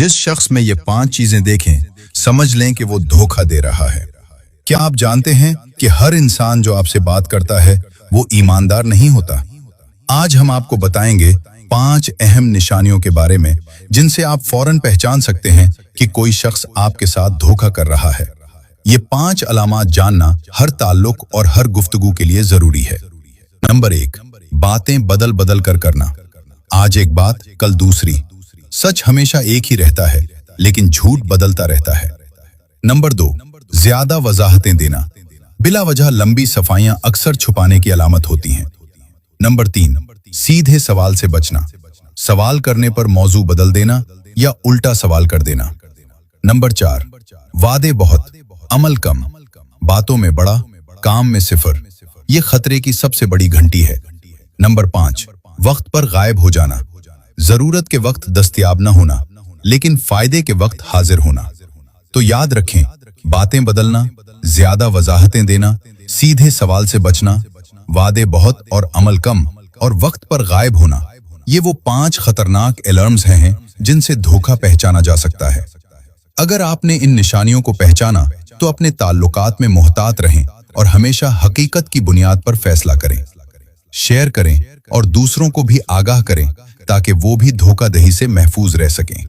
जिस शख्स में ये 5 चीजें देखें, समझ लें कि वो धोखा दे रहा है। क्या आप जानते हैं कि हर इंसान जो आपसे बात करता है वो ईमानदार नहीं होता? आज हम आपको बताएंगे 5 अहम निशानियों के बारे में जिनसे आप फौरन पहचान सकते हैं कि कोई शख्स आपके साथ धोखा कर रहा है। ये 5 अलामात जानना हर ताल्लुक और हर गुफ्तगू के लिए जरूरी है। नंबर 1, बातें बदल बदल कर करना। आज एक बात, कल दूसरी। सच हमेशा एक ही रहता है, लेकिन झूठ बदलता रहता है। नंबर 2, ज्यादा वजाहतें देना। बिला वजह लंबी सफाइयां अक्सर छुपाने की अलामत होती हैं। नंबर 3, सीधे सवाल से बचना। सवाल करने पर मौजू बदल देना या उल्टा सवाल कर देना। नंबर 4, वादे बहुत, अमल कम। बातों में बड़ा, काम में सिफर। ये खतरे की सबसे बड़ी घंटी है। नंबर 5, वक्त पर गायब हो जाना। जरूरत के वक्त दस्तयाब न होना, लेकिन फायदे के वक्त हाजिर होना। तो याद रखें, बातें बदलना, ज्यादा वजाहतें देना, सीधे सवाल से बचना, वादे बहुत और अमल कम, और वक्त पर गायब होना, ये वो 5 खतरनाक अलार्म्स हैं जिनसे धोखा पहचाना जा सकता है। अगर आपने इन निशानियों को पहचाना तो अपने ताल्लुकात में मोहतात रहें और हमेशा हकीकत की बुनियाद पर फैसला करें। शेयर करें और दूसरों को भी आगाह करें ताकि वो भी धोखाधड़ी से महफूज रह सकें।